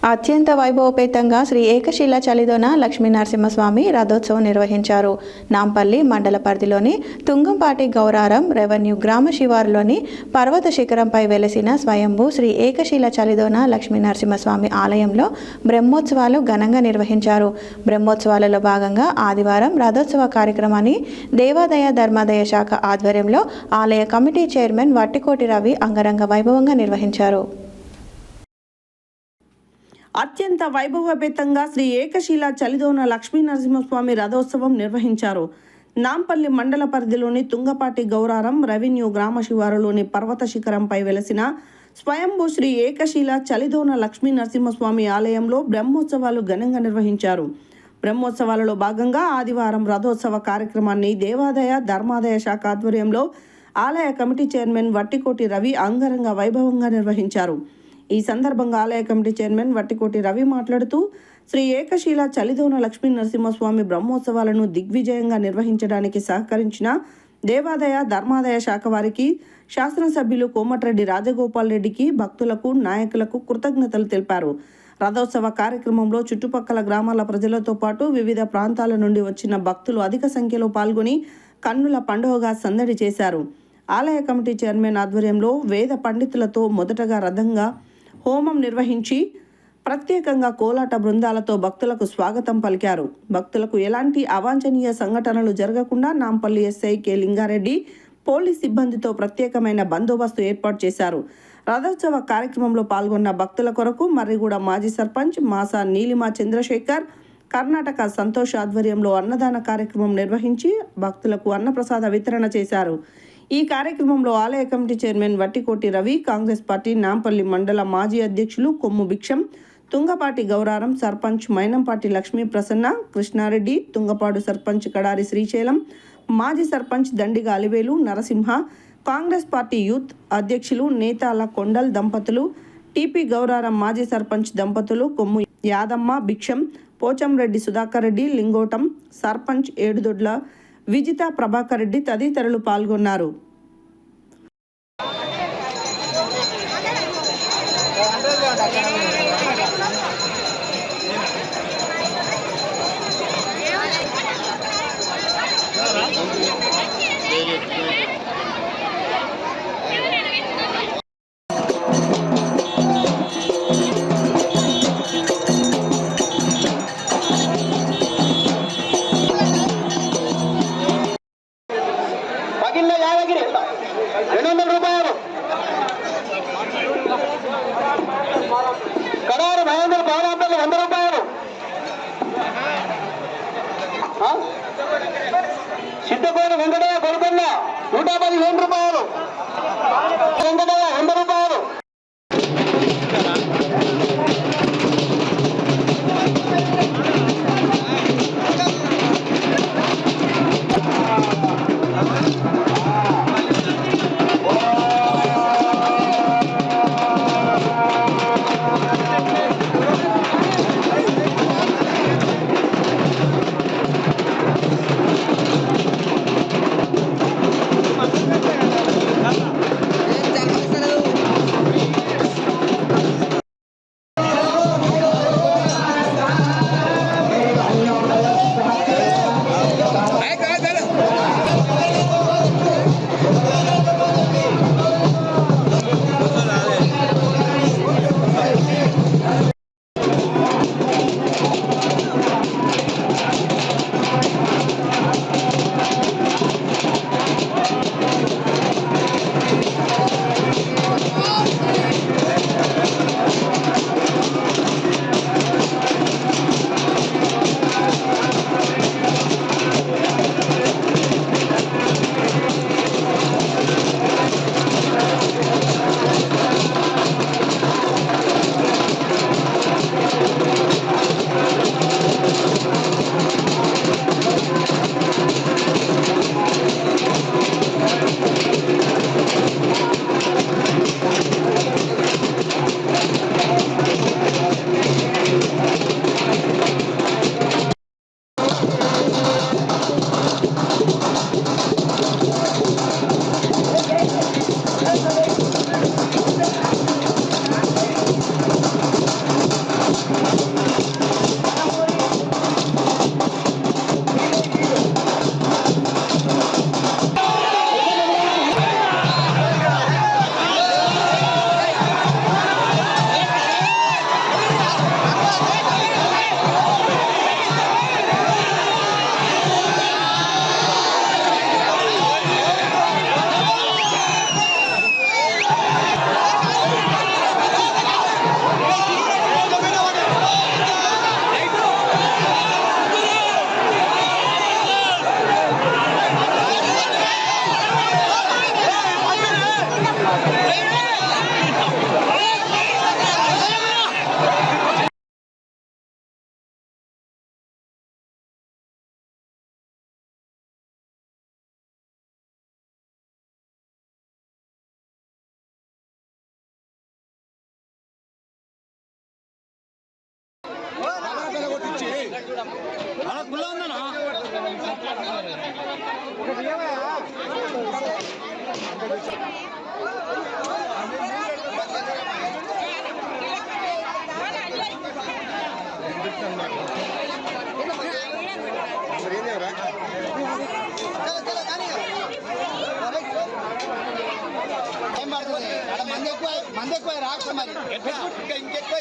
అత్యంత వైభవపేతంగా శ్రీ ఏకశిల చలిదోన లక్ష్మీ నరసింహస్వామి రథోత్సవం నిర్వహించారు. నాంపల్లి మండల పరిధిలోని తుంగంపాటి గౌరారం రెవెన్యూ గ్రామ శివారులోని పర్వత శిఖరంపై వెలసిన స్వయంభూ శ్రీ ఏకశిల చలిదోన లక్ష్మీ నరసింహస్వామి ఆలయంలో బ్రహ్మోత్సవాలు ఘనంగా నిర్వహించారు. బ్రహ్మోత్సవాలలో భాగంగా ఆదివారం రథోత్సవ కార్యక్రమాన్ని దేవాదాయ ధర్మాదాయ శాఖ ఆధ్వర్యంలో ఆలయ కమిటీ చైర్మన్ వట్టికోటి రవి అంగరంగ వైభవంగా నిర్వహించారు. అత్యంత వైభవపేతంగా శ్రీ ఏకశిల చలిదోన లక్ష్మీ నరసింహస్వామి రథోత్సవం నిర్వహించారు. నాంపల్లి మండల పరిధిలోని తుంగపాటి గౌరారం రెవెన్యూ గ్రామ శివారులోని పర్వత శిఖరంపై వెలసిన స్వయంభూ శ్రీ ఏకశిల చలిదోన లక్ష్మీ నరసింహస్వామి ఆలయంలో బ్రహ్మోత్సవాలు ఘనంగా నిర్వహించారు. బ్రహ్మోత్సవాలలో భాగంగా ఆదివారం రథోత్సవ కార్యక్రమాన్ని దేవాదాయ ధర్మాదాయ శాఖ ఆధ్వర్యంలో ఆలయ కమిటీ చైర్మన్ వట్టికోటి రవి అంగరంగ వైభవంగా నిర్వహించారు. ఈ సందర్భంగా ఆలయ కమిటీ చైర్మన్ వట్టికోటి రవి మాట్లాడుతూ శ్రీ ఏకశిల చలిదోన లక్ష్మీ నరసింహస్వామి బ్రహ్మోత్సవాలను దిగ్విజయంగా నిర్వహించడానికి సహకరించిన దేవాదాయ ధర్మాదాయ శాఖ వారికి, శాసనసభ్యులు కోమటిరెడ్డి రాజగోపాల్ రెడ్డికి, భక్తులకు, నాయకులకు కృతజ్ఞతలు తెలిపారు. రథోత్సవ కార్యక్రమంలో చుట్టుపక్కల గ్రామాల ప్రజలతో పాటు వివిధ ప్రాంతాల నుండి వచ్చిన భక్తులు అధిక సంఖ్యలో పాల్గొని కన్నుల పండుగగా సందడి చేశారు. ఆలయ కమిటీ చైర్మన్ ఆధ్వర్యంలో వేద పండితులతో మొదటగా రథంగా హోమం నిర్వహించి ప్రత్యేకంగా కోలాట బృందాలతో భక్తులకు స్వాగతం పలికారు. భక్తులకు ఎలాంటి అవాంఛనీయ సంఘటనలు జరగకుండా Nampally SI K Lingareddy police సిబ్బందితో ప్రత్యేకమైన బందోబస్తు ఏర్పాటు చేశారు. రథోత్సవ కార్యక్రమంలో పాల్గొన్న భక్తుల కొరకు మర్రిగూడ మాజీ సర్పంచ్ మాసా నీలిమా చంద్రశేఖర్, కర్ణాటక సంతోష్ ఆధ్వర్యంలో అన్నదాన కార్యక్రమం నిర్వహించి భక్తులకు అన్నప్రసాద వితరణ చేశారు. ఈ కార్యక్రమంలో ఆలయ committee chairman Vattikoti Ravi, Congress party Nampally mandal మాజీ అధ్యక్షులు కొమ్ము భిక్షం, తుంగపాటి గౌరారం సర్పంచ్ మైనంపాటి లక్ష్మీ ప్రసన్న, కృష్ణారెడ్డి, తుంగపాడు సర్పంచ్ కడారి శ్రీశైలం, మాజీ సర్పంచ్ దండిగ అలివేలు నరసింహ, కాంగ్రెస్ పార్టీ యూత్ అధ్యక్షులు నేతాల కొండల్ దంపతులు, టీపీ గౌరారం మాజీ సర్పంచ్ దంపతులు కొమ్ము యాదమ్మ, భిక్షం, పోచంరెడ్డి సుధాకర్ రెడ్డి, లింగోటం సర్పంచ్ ఏడుదొడ్ల విజిత ప్రభాకర్ రెడ్డి తదితరులు పాల్గొన్నారు. యాదగిరి 200 రూపాయలు, కడారు మహేంద్ర బాలాపల్లి 100 రూపాయలు, సిద్ధకోని వెంకటయ్య కొడుకున్న 115 రూపాయలు, వెంకటయ్య 100 రూపాయలు. ఏం పడుతుంది అక్కడ మంది ఎక్కువ రాకపోతే మరి ఇంకెక్కువ